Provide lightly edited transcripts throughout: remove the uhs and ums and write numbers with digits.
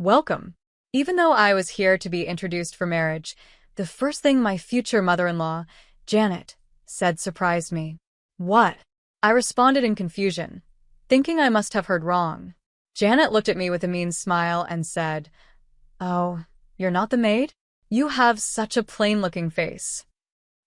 Welcome. Even though I was here to be introduced for marriage, the first thing my future mother-in-law, Janet, said surprised me. What? I responded in confusion, thinking I must have heard wrong. Janet looked at me with a mean smile and said, "Oh, you're not the maid? You have such a plain-looking face."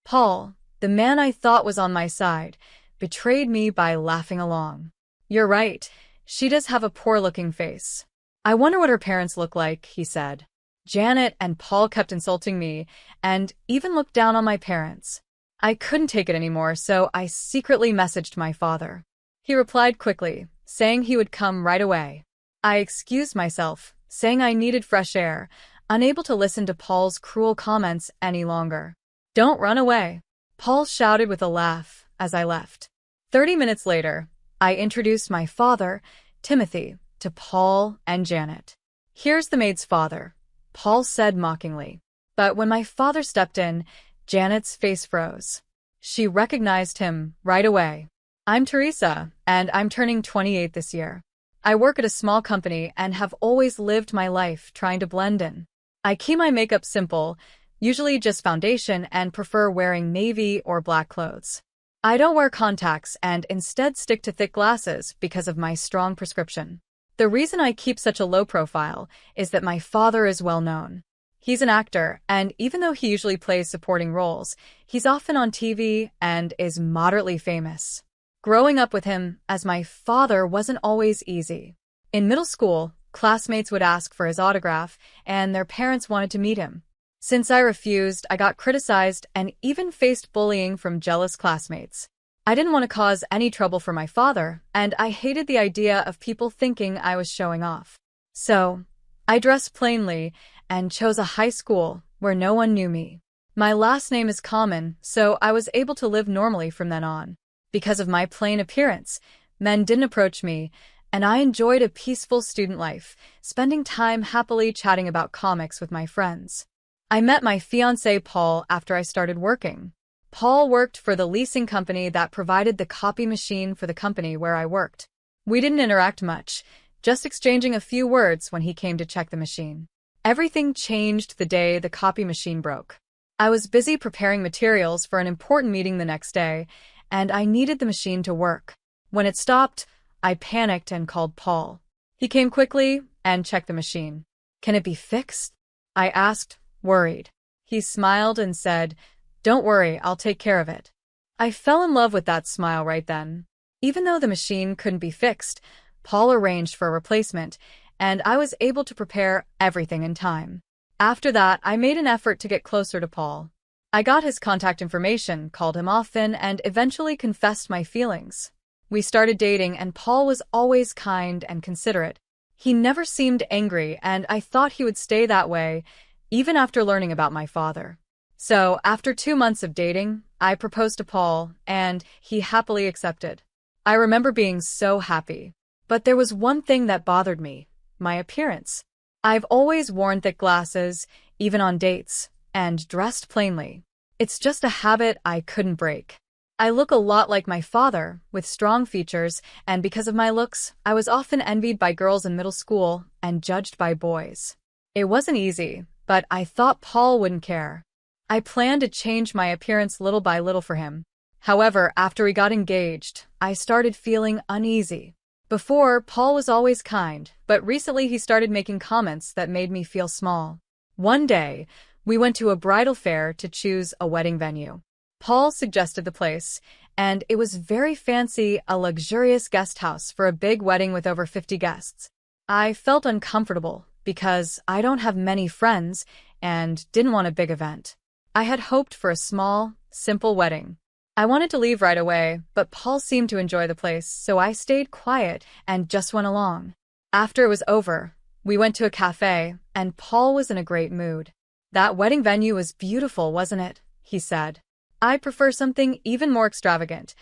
Paul, the man I thought was on my side, betrayed me by laughing along. "You're right, she does have a poor-looking face. I wonder what her parents look like," he said. Janet and Paul kept insulting me and even looked down on my parents. I couldn't take it anymore, so I secretly messaged my father. He replied quickly, saying he would come right away. I excused myself, saying I needed fresh air, unable to listen to Paul's cruel comments any longer. "Don't run away," Paul shouted with a laugh as I left. 30 minutes later, I introduced my father, Timothy, to Paul and Janet. "Here's the maid's father," Paul said mockingly. But when my father stepped in, Janet's face froze. She recognized him right away. "I'm Teresa, and I'm turning 28 this year. I work at a small company and have always lived my life trying to blend in. I keep my makeup simple, usually just foundation, and prefer wearing navy or black clothes. I don't wear contacts and instead stick to thick glasses because of my strong prescription. The reason I keep such a low profile is that my father is well known. He's an actor, and even though he usually plays supporting roles, he's often on TV and is moderately famous. Growing up with him as my father wasn't always easy. In middle school, classmates would ask for his autograph, and their parents wanted to meet him. Since I refused, I got criticized and even faced bullying from jealous classmates. I didn't want to cause any trouble for my father, and I hated the idea of people thinking I was showing off. So, I dressed plainly and chose a high school where no one knew me. My last name is common, so I was able to live normally from then on. Because of my plain appearance, men didn't approach me, and I enjoyed a peaceful student life, spending time happily chatting about comics with my friends. I met my fiancé Paul after I started working. Paul worked for the leasing company that provided the copy machine for the company where I worked. We didn't interact much, just exchanging a few words when he came to check the machine. Everything changed the day the copy machine broke. I was busy preparing materials for an important meeting the next day, and I needed the machine to work. When it stopped, I panicked and called Paul. He came quickly and checked the machine. "Can it be fixed?" I asked, worried. He smiled and said, "Don't worry, I'll take care of it." I fell in love with that smile right then. Even though the machine couldn't be fixed, Paul arranged for a replacement, and I was able to prepare everything in time. After that, I made an effort to get closer to Paul. I got his contact information, called him often, and eventually confessed my feelings. We started dating, and Paul was always kind and considerate. He never seemed angry, and I thought he would stay that way, even after learning about my father. So, after 2 months of dating, I proposed to Paul, and he happily accepted. I remember being so happy. But there was one thing that bothered me: my appearance. I've always worn thick glasses, even on dates, and dressed plainly. It's just a habit I couldn't break. I look a lot like my father, with strong features, and because of my looks, I was often envied by girls in middle school and judged by boys. It wasn't easy, but I thought Paul wouldn't care. I planned to change my appearance little by little for him. However, after we got engaged, I started feeling uneasy. Before, Paul was always kind, but recently he started making comments that made me feel small. One day, we went to a bridal fair to choose a wedding venue. Paul suggested the place, and it was very fancy, a luxurious guest house for a big wedding with over 50 guests. I felt uncomfortable because I don't have many friends and didn't want a big event. I had hoped for a small, simple wedding. I wanted to leave right away, but Paul seemed to enjoy the place, so I stayed quiet and just went along. After it was over, we went to a cafe, and Paul was in a great mood. "That wedding venue was beautiful, wasn't it?" he said. "I prefer something even more extravagant,"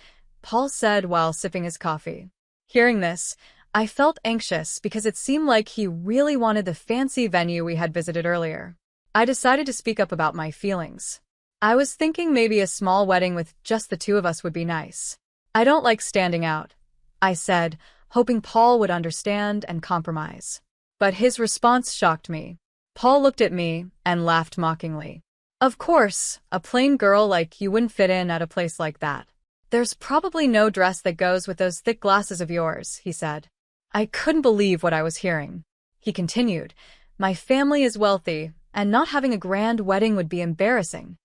Paul said while sipping his coffee. Hearing this, I felt anxious because it seemed like he really wanted the fancy venue we had visited earlier. I decided to speak up about my feelings. I was thinking maybe a small wedding with just the two of us would be nice. "I don't like standing out," I said, hoping Paul would understand and compromise. But his response shocked me. Paul looked at me and laughed mockingly. Of course, a plain girl like you wouldn't fit in at a place like that. There's probably no dress that goes with those thick glasses of yours, he said. I couldn't believe what I was hearing. He continued, my family is wealthy, and not having a grand wedding would be embarrassing.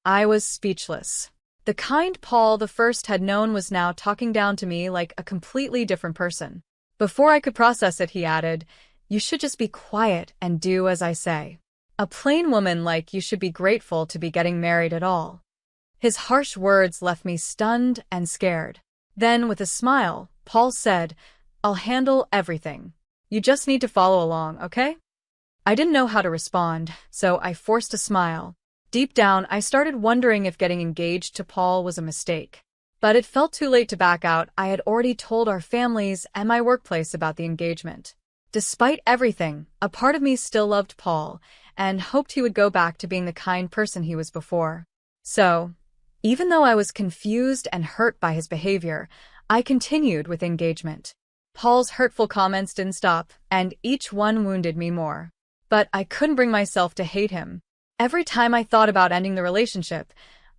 I was speechless. The kind Paul the First had known was now talking down to me like a completely different person. Before I could process it, he added, you should just be quiet and do as I say. A plain woman like you should be grateful to be getting married at all. His harsh words left me stunned and scared. Then, with a smile, Paul said, I'll handle everything. You just need to follow along, okay? I didn't know how to respond, so I forced a smile. Deep down, I started wondering if getting engaged to Paul was a mistake. But it felt too late to back out. I had already told our families and my workplace about the engagement. Despite everything, a part of me still loved Paul and hoped he would go back to being the kind person he was before. So, even though I was confused and hurt by his behavior, I continued with engagement. Paul's hurtful comments didn't stop, and each one wounded me more. But I couldn't bring myself to hate him. Every time I thought about ending the relationship,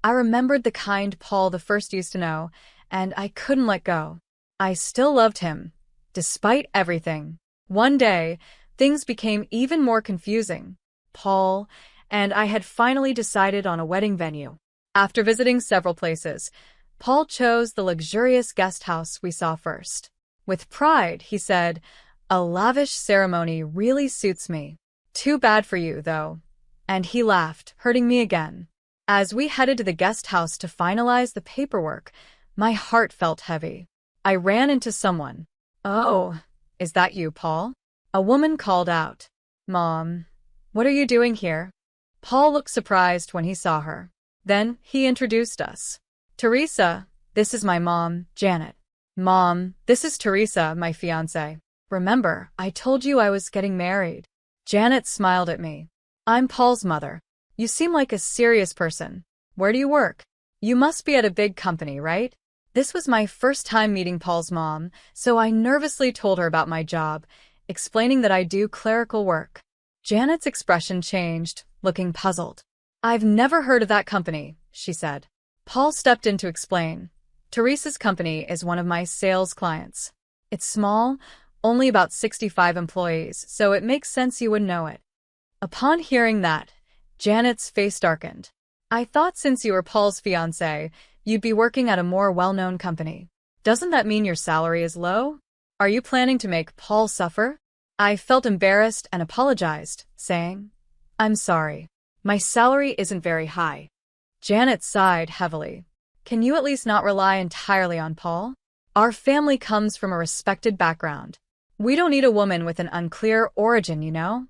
I remembered the kind Paul the First used to know, and I couldn't let go. I still loved him, despite everything. One day, things became even more confusing. Paul and I had finally decided on a wedding venue. After visiting several places, Paul chose the luxurious guest house we saw first. With pride, he said, a lavish ceremony really suits me. Too bad for you, though. And he laughed, hurting me again. As we headed to the guest house to finalize the paperwork, my heart felt heavy. I ran into someone. Oh, is that you, Paul? A woman called out. Mom, what are you doing here? Paul looked surprised when he saw her. Then he introduced us. Teresa, this is my mom, Janet. Mom, this is Teresa, my fiancé. Remember, I told you I was getting married. Janet smiled at me. I'm Paul's mother. You seem like a serious person. Where do you work? You must be at a big company, right? This was my first time meeting Paul's mom, so I nervously told her about my job, explaining that I do clerical work. Janet's expression changed, looking puzzled. I've never heard of that company, she said. Paul stepped in to explain. Teresa's company is one of my sales clients. It's small, only about 65 employees, so it makes sense you would know it. Upon hearing that, Janet's face darkened. I thought since you were Paul's fiancé, you'd be working at a more well-known company. Doesn't that mean your salary is low? Are you planning to make Paul suffer? I felt embarrassed and apologized, saying, I'm sorry. My salary isn't very high. Janet sighed heavily. Can you at least not rely entirely on Paul? Our family comes from a respected background. We don't need a woman with an unclear origin, you know?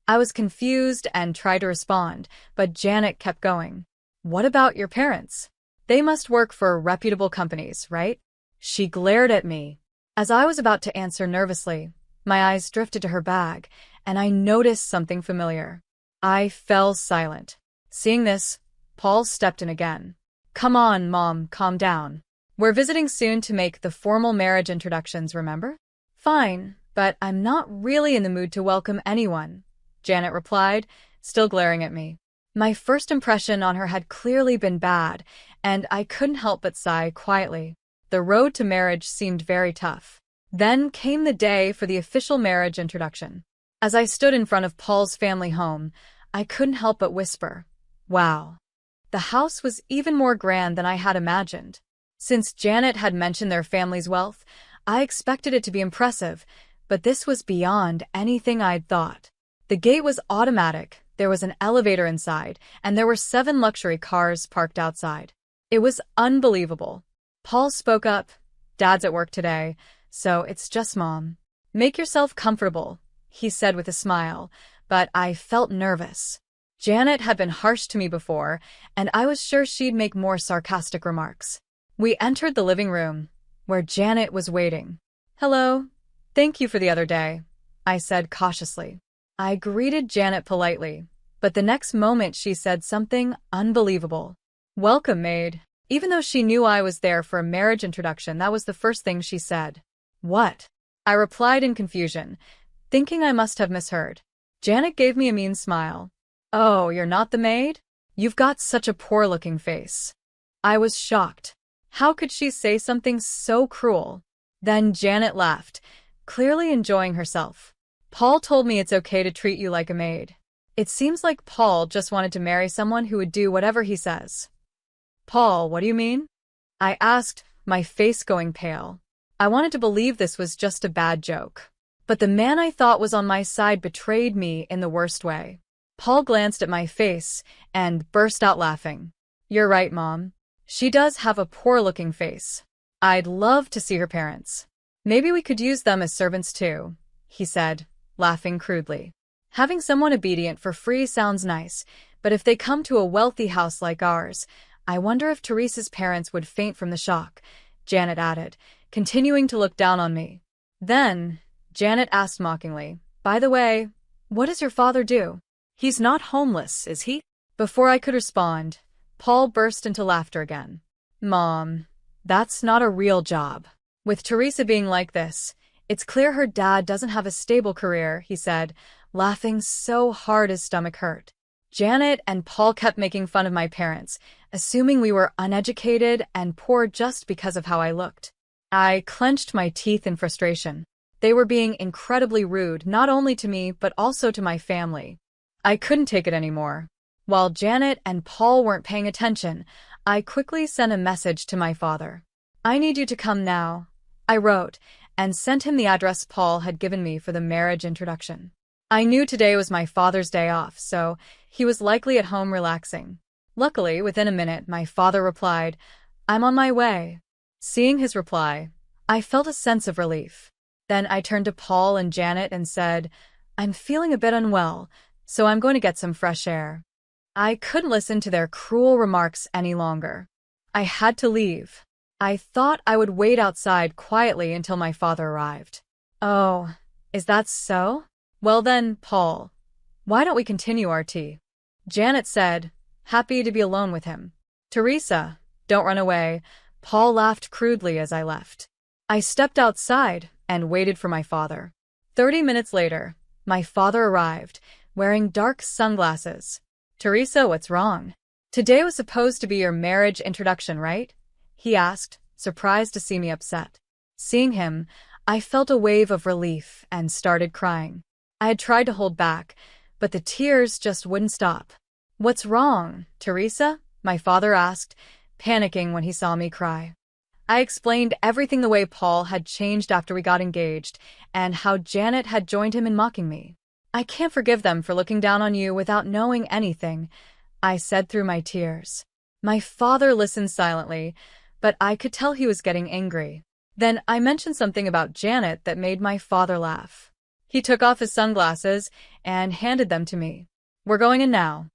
I was confused and tried to respond, but Janet kept going. What about your parents? They must work for reputable companies, right? She glared at me. As I was about to answer nervously, my eyes drifted to her bag, and I noticed something familiar. I fell silent. Seeing this, Paul stepped in again. Come on, Mom, calm down. We're visiting soon to make the formal marriage introductions, remember? Fine, but I'm not really in the mood to welcome anyone, Janet replied, still glaring at me. My first impression on her had clearly been bad, and I couldn't help but sigh quietly. The road to marriage seemed very tough. Then came the day for the official marriage introduction. As I stood in front of Paul's family home, I couldn't help but whisper, wow. The house was even more grand than I had imagined. Since Janet had mentioned their family's wealth, I expected it to be impressive, but this was beyond anything I'd thought. The gate was automatic, there was an elevator inside, and there were 7 luxury cars parked outside. It was unbelievable. Paul spoke up. Dad's at work today, so it's just Mom. Make yourself comfortable, he said with a smile, but I felt nervous. Janet had been harsh to me before, and I was sure she'd make more sarcastic remarks. We entered the living room, where Janet was waiting. Hello. Thank you for the other day, I said cautiously. I greeted Janet politely, but the next moment she said something unbelievable. Welcome, maid. Even though she knew I was there for a marriage introduction, that was the first thing she said. What? I replied in confusion. thinking I must have misheard. Janet gave me a mean smile. "Oh, you're not the maid? You've got such a poor-looking face." I was shocked. How could she say something so cruel? Then Janet laughed, clearly enjoying herself. "Paul told me it's okay to treat you like a maid." It seems like Paul just wanted to marry someone who would do whatever he says. "Paul, what do you mean?" I asked, my face going pale. I wanted to believe this was just a bad joke. But the man I thought was on my side betrayed me in the worst way. Paul glanced at my face and burst out laughing. "You're right, Mom. She does have a poor-looking face. I'd love to see her parents. Maybe we could use them as servants too," he said, laughing crudely. "Having someone obedient for free sounds nice, but if they come to a wealthy house like ours, I wonder if Teresa's parents would faint from the shock," Janet added, continuing to look down on me. Then, Janet asked mockingly, "By the way, what does your father do? He's not homeless, is he?" Before I could respond, Paul burst into laughter again. "Mom, that's not a real job. With Teresa being like this, it's clear her dad doesn't have a stable career," he said, laughing so hard his stomach hurt. Janet and Paul kept making fun of my parents, assuming we were uneducated and poor just because of how I looked. I clenched my teeth in frustration. They were being incredibly rude, not only to me but also to my family. I couldn't take it anymore. While Janet and Paul weren't paying attention, I quickly sent a message to my father. "I need you to come now," I wrote, and sent him the address Paul had given me for the marriage introduction. I knew today was my father's day off, so he was likely at home relaxing. Luckily, within a minute, my father replied, "I'm on my way." Seeing his reply, I felt a sense of relief. Then I turned to Paul and Janet and said, "I'm feeling a bit unwell, so I'm going to get some fresh air." I couldn't listen to their cruel remarks any longer. I had to leave. I thought I would wait outside quietly until my father arrived. "Oh, is that so? Well then, Paul, why don't we continue our tea?" Janet said, happy to be alone with him. "Teresa, don't run away." Paul laughed crudely as I left. I stepped outside and waited for my father. 30 minutes later, my father arrived, wearing dark sunglasses. "Teresa, what's wrong? Today was supposed to be your marriage introduction, right?" he asked, surprised to see me upset. Seeing him, I felt a wave of relief and started crying. I had tried to hold back, but the tears just wouldn't stop. "What's wrong, Teresa?" my father asked, panicking when he saw me cry. I explained everything, the way Paul had changed after we got engaged, and how Janet had joined him in mocking me. "I can't forgive them for looking down on you without knowing anything," I said through my tears. My father listened silently, but I could tell he was getting angry. Then I mentioned something about Janet that made my father laugh. He took off his sunglasses and handed them to me. "We're going in now.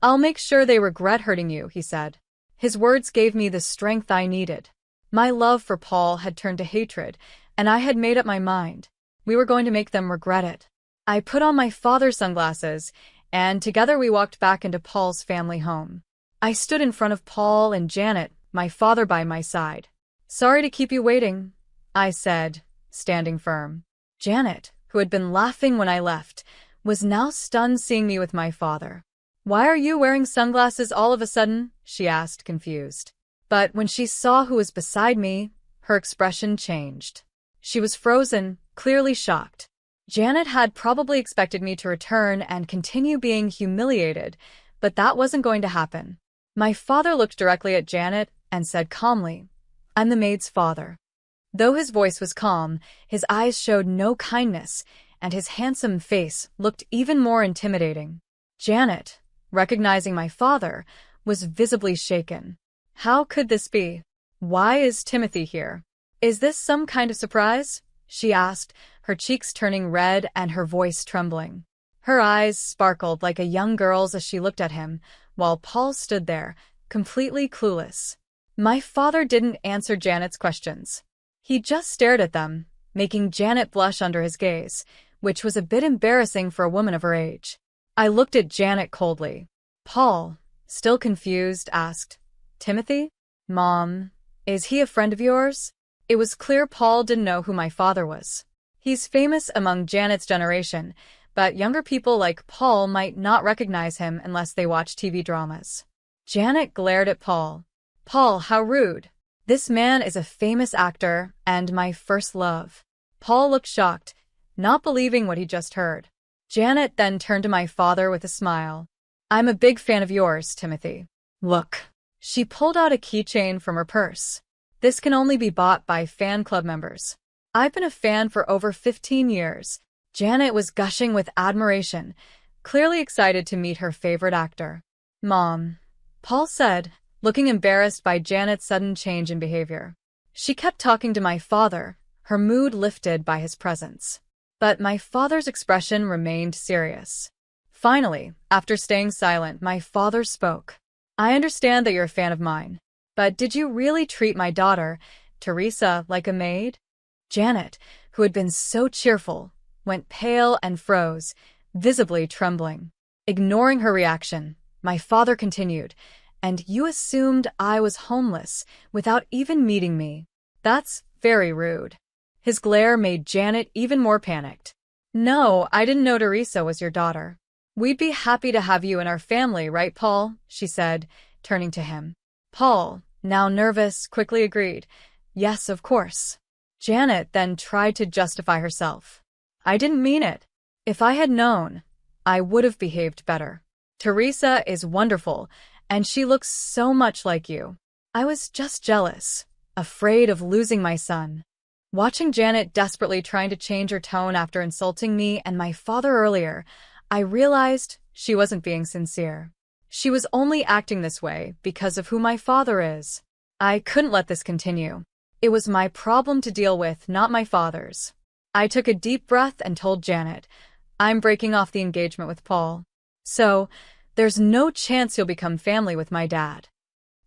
I'll make sure they regret hurting you," he said. His words gave me the strength I needed. My love for Paul had turned to hatred, and I had made up my mind. We were going to make them regret it. I put on my father's sunglasses, and together we walked back into Paul's family home. I stood in front of Paul and Janet, my father by my side. "Sorry to keep you waiting," I said, standing firm. Janet, who had been laughing when I left, was now stunned seeing me with my father. "Why are you wearing sunglasses all of a sudden?" she asked, confused. But when she saw who was beside me, her expression changed. She was frozen, clearly shocked. Janet had probably expected me to return and continue being humiliated, but that wasn't going to happen. My father looked directly at Janet and said calmly, "I'm the maid's father." Though his voice was calm, his eyes showed no kindness, and his handsome face looked even more intimidating. Janet, recognizing my father, was visibly shaken. How could this be? "Why is Timothy here? Is this some kind of surprise?" she asked, her cheeks turning red and her voice trembling. Her eyes sparkled like a young girl's as she looked at him, while Paul stood there, completely clueless. My father didn't answer Janet's questions. He just stared at them, making Janet blush under his gaze, which was a bit embarrassing for a woman of her age. I looked at Janet coldly. Paul, still confused, asked, "Timothy? Mom, is he a friend of yours?" It was clear Paul didn't know who my father was. He's famous among Janet's generation, but younger people like Paul might not recognize him unless they watch TV dramas. Janet glared at Paul. Paul, how rude. This man is a famous actor and my first love. Paul looked shocked, not believing what he just heard. Janet then turned to my father with a smile. I'm a big fan of yours, Timothy. Look. She pulled out a keychain from her purse. This can only be bought by fan club members. I've been a fan for over 15 years. Janet was gushing with admiration, clearly excited to meet her favorite actor. Mom, Paul said, looking embarrassed by Janet's sudden change in behavior. She kept talking to my father, her mood lifted by his presence. But my father's expression remained serious. Finally, after staying silent, my father spoke. I understand that you're a fan of mine, but did you really treat my daughter, Teresa, like a maid? Janet, who had been so cheerful, went pale and froze, visibly trembling. Ignoring her reaction, my father continued, and you assumed I was homeless without even meeting me. That's very rude. His glare made Janet even more panicked. No, I didn't know Teresa was your daughter. We'd be happy to have you in our family, right, Paul? She said, turning to him. Paul, now nervous, quickly agreed. Yes, of course. Janet then tried to justify herself. I didn't mean it. If I had known, I would have behaved better. Teresa is wonderful, and she looks so much like you. I was just jealous, afraid of losing my son. Watching Janet desperately trying to change her tone after insulting me and my father earlier, I realized she wasn't being sincere. She was only acting this way because of who my father is. I couldn't let this continue. It was my problem to deal with, not my father's. I took a deep breath and told Janet, I'm breaking off the engagement with Paul. So, there's no chance you'll become family with my dad.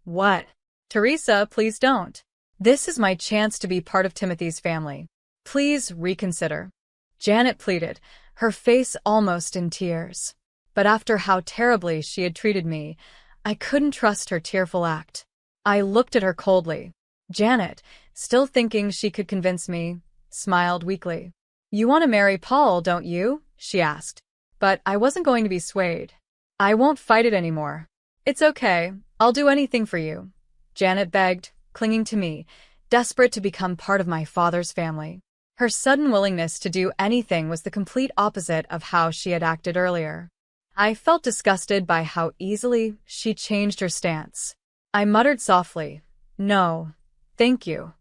What? Teresa, please don't. This is my chance to be part of Timothy's family. Please reconsider. Janet pleaded, her face almost in tears. But after how terribly she had treated me, I couldn't trust her tearful act. I looked at her coldly. Janet, still thinking she could convince me, smiled weakly. You want to marry Paul, don't you? She asked. But I wasn't going to be swayed. I won't fight it anymore. It's okay, I'll do anything for you. Janet begged, clinging to me, desperate to become part of my father's family. Her sudden willingness to do anything was the complete opposite of how she had acted earlier. I felt disgusted by how easily she changed her stance. I muttered softly, No, thank you.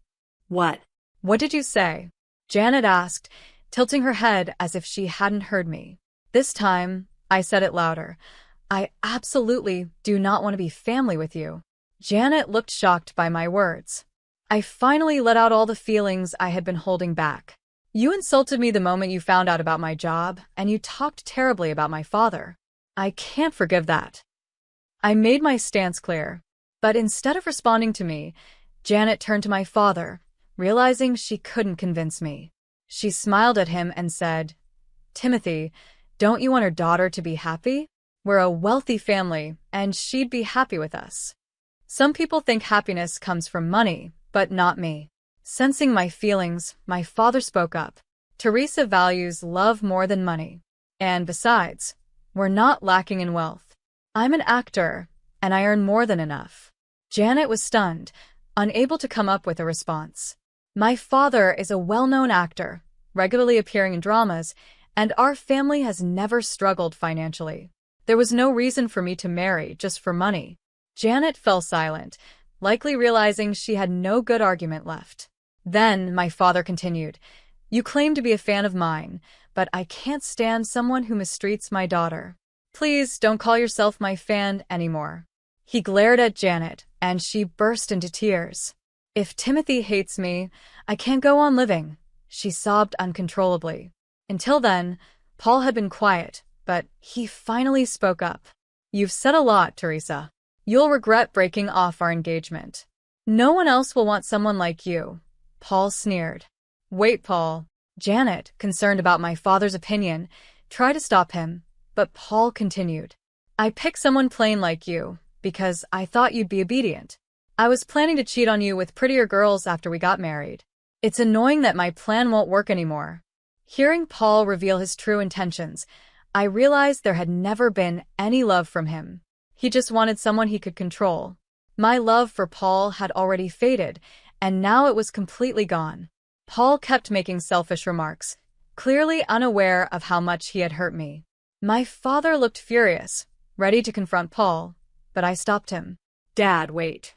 What? What did you say? Janet asked, tilting her head as if she hadn't heard me. This time, I said it louder. I absolutely do not want to be family with you. Janet looked shocked by my words. I finally let out all the feelings I had been holding back. You insulted me the moment you found out about my job, and you talked terribly about my father. I can't forgive that. I made my stance clear. But instead of responding to me, Janet turned to my father, realizing she couldn't convince me. She smiled at him and said, Timothy, don't you want our daughter to be happy? We're a wealthy family, and she'd be happy with us. Some people think happiness comes from money, but not me. Sensing my feelings, my father spoke up. Teresa values love more than money. And besides, we're not lacking in wealth. I'm an actor, and I earn more than enough. Janet was stunned, unable to come up with a response. My father is a well-known actor, regularly appearing in dramas, and our family has never struggled financially. There was no reason for me to marry just for money. Janet fell silent, likely realizing she had no good argument left. Then my father continued, You claim to be a fan of mine, but I can't stand someone who mistreats my daughter. Please don't call yourself my fan anymore. He glared at Janet, and she burst into tears. If Timothy hates me, I can't go on living, she sobbed uncontrollably. Until then, Paul had been quiet, but he finally spoke up. You've said a lot, Teresa. You'll regret breaking off our engagement. No one else will want someone like you. Paul sneered. Wait, Paul. Janet, concerned about my father's opinion, tried to stop him, but Paul continued. I picked someone plain like you, because I thought you'd be obedient. I was planning to cheat on you with prettier girls after we got married. It's annoying that my plan won't work anymore. Hearing Paul reveal his true intentions, I realized there had never been any love from him. He just wanted someone he could control. My love for Paul had already faded, and now it was completely gone. Paul kept making selfish remarks, clearly unaware of how much he had hurt me. My father looked furious, ready to confront Paul, but I stopped him. "Dad, wait."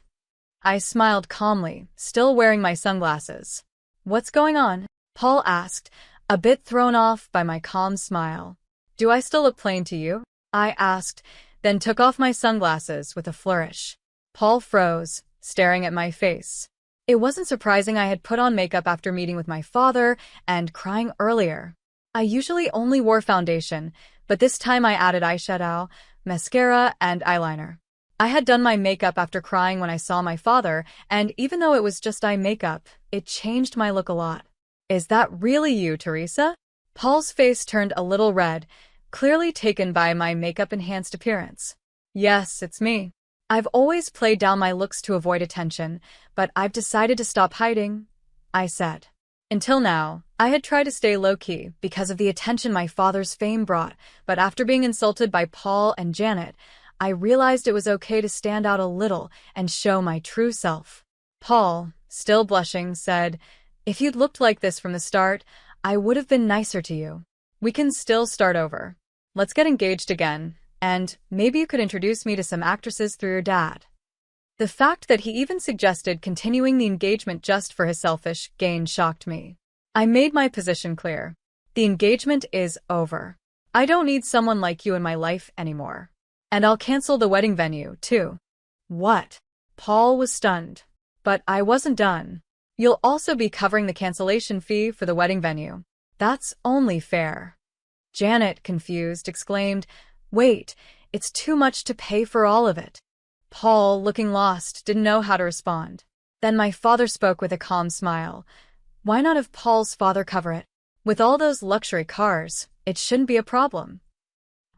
I smiled calmly, still wearing my sunglasses. "What's going on?" Paul asked, a bit thrown off by my calm smile. "Do I still look plain to you?" I asked, then took off my sunglasses with a flourish. Paul froze, staring at my face. It wasn't surprising I had put on makeup after meeting with my father and crying earlier. I usually only wore foundation, but this time I added eyeshadow, mascara, and eyeliner. I had done my makeup after crying when I saw my father, and even though it was just eye makeup, it changed my look a lot. "Is that really you, Teresa?" Paul's face turned a little red, clearly taken by my makeup-enhanced appearance. "Yes, it's me. I've always played down my looks to avoid attention, but I've decided to stop hiding," I said. Until now, I had tried to stay low-key because of the attention my father's fame brought, but after being insulted by Paul and Janet, I realized it was okay to stand out a little and show my true self. Paul, still blushing, said, "If you'd looked like this from the start, I would have been nicer to you. We can still start over. Let's get engaged again, and maybe you could introduce me to some actresses through your dad." The fact that he even suggested continuing the engagement just for his selfish gain shocked me. I made my position clear. The engagement is over. I don't need someone like you in my life anymore. And I'll cancel the wedding venue, too. "What?" Paul was stunned. But I wasn't done. "You'll also be covering the cancellation fee for the wedding venue. That's only fair." Janet, confused, exclaimed, "Wait, it's too much to pay for all of it." Paul, looking lost, didn't know how to respond. Then my father spoke with a calm smile. "Why not have Paul's father cover it? With all those luxury cars, it shouldn't be a problem."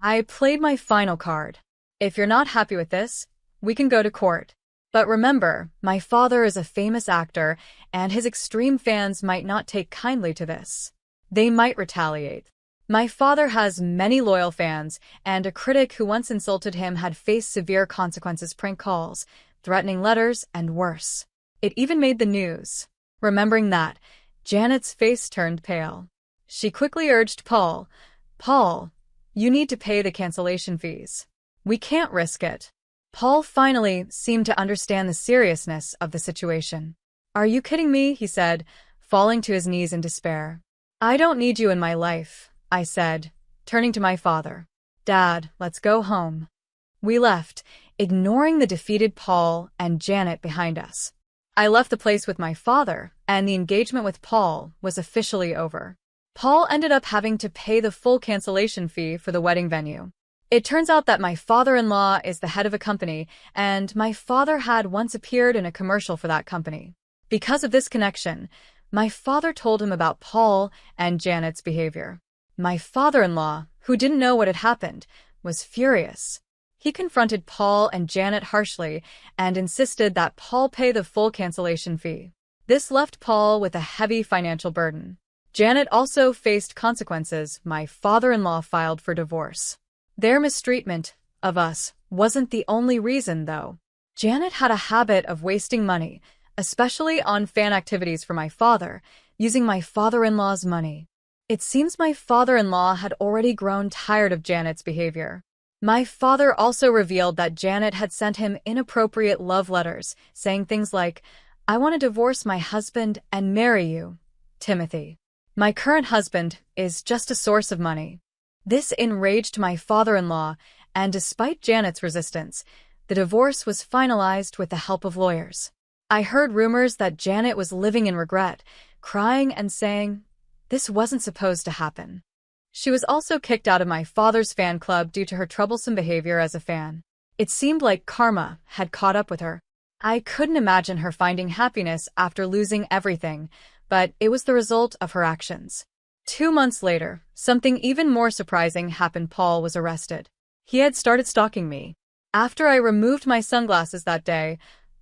I played my final card. "If you're not happy with this, we can go to court. But remember, my father is a famous actor, and his extreme fans might not take kindly to this. They might retaliate. My father has many loyal fans, and a critic who once insulted him had faced severe consequences: prank calls, threatening letters, and worse. It even made the news." Remembering that, Janet's face turned pale. She quickly urged Paul, "Paul, you need to pay the cancellation fees. We can't risk it." Paul finally seemed to understand the seriousness of the situation. "Are you kidding me?" he said, falling to his knees in despair. "I don't need you in my life," I said, turning to my father. "Dad, let's go home." We left, ignoring the defeated Paul and Janet behind us. I left the place with my father, and the engagement with Paul was officially over. Paul ended up having to pay the full cancellation fee for the wedding venue. It turns out that my father-in-law is the head of a company, and my father had once appeared in a commercial for that company. Because of this connection, my father told him about Paul and Janet's behavior. My father-in-law, who didn't know what had happened, was furious. He confronted Paul and Janet harshly and insisted that Paul pay the full cancellation fee. This left Paul with a heavy financial burden. Janet also faced consequences. My father-in-law filed for divorce. Their mistreatment of us wasn't the only reason, though. Janet had a habit of wasting money, especially on fan activities for my father, using my father-in-law's money. It seems my father-in-law had already grown tired of Janet's behavior. My father also revealed that Janet had sent him inappropriate love letters, saying things like, "I want to divorce my husband and marry you, Timothy. My current husband is just a source of money." This enraged my father-in-law, and despite Janet's resistance, the divorce was finalized with the help of lawyers. I heard rumors that Janet was living in regret, crying and saying, "This wasn't supposed to happen." She was also kicked out of my father's fan club due to her troublesome behavior as a fan. It seemed like karma had caught up with her. I couldn't imagine her finding happiness after losing everything, but it was the result of her actions. 2 months later, something even more surprising happened. Paul was arrested. He had started stalking me. After I removed my sunglasses that day,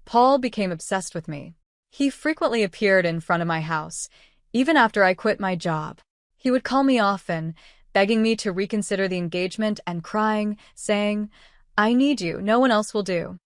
Paul became obsessed with me. He frequently appeared in front of my house, even after I quit my job. He would call me often, begging me to reconsider the engagement and crying, saying, "I need you, no one else will do."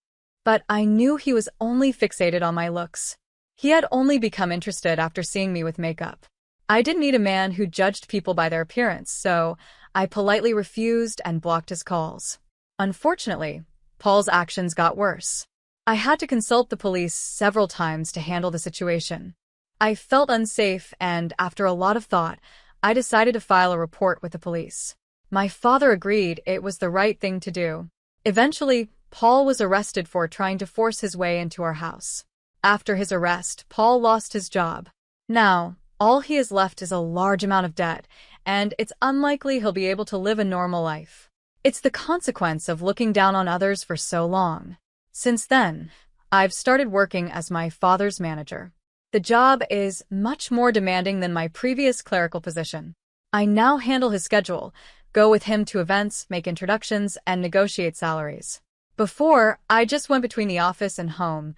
But I knew he was only fixated on my looks. He had only become interested after seeing me with makeup. I didn't need a man who judged people by their appearance, so I politely refused and blocked his calls. Unfortunately, Paul's actions got worse. I had to consult the police several times to handle the situation. I felt unsafe, and after a lot of thought, I decided to file a report with the police. My father agreed it was the right thing to do. Eventually, Paul was arrested for trying to force his way into our house. After his arrest, Paul lost his job. Now, all he has left is a large amount of debt, and it's unlikely he'll be able to live a normal life. It's the consequence of looking down on others for so long. Since then, I've started working as my father's manager. The job is much more demanding than my previous clerical position. I now handle his schedule, go with him to events, make introductions, and negotiate salaries. Before, I just went between the office and home,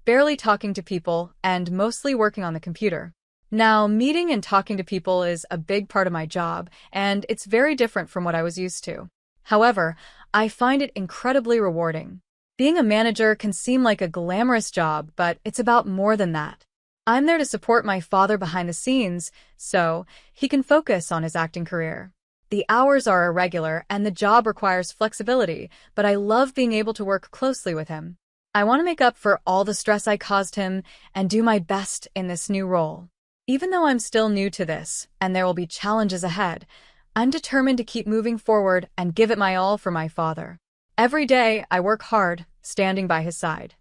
barely talking to people and mostly working on the computer. Now, meeting and talking to people is a big part of my job, and it's very different from what I was used to. However, I find it incredibly rewarding. Being a manager can seem like a glamorous job, but it's about more than that. I'm there to support my father behind the scenes, so he can focus on his acting career. The hours are irregular and the job requires flexibility, but I love being able to work closely with him. I want to make up for all the stress I caused him and do my best in this new role. Even though I'm still new to this, and there will be challenges ahead, I'm determined to keep moving forward and give it my all for my father. Every day, I work hard, standing by his side.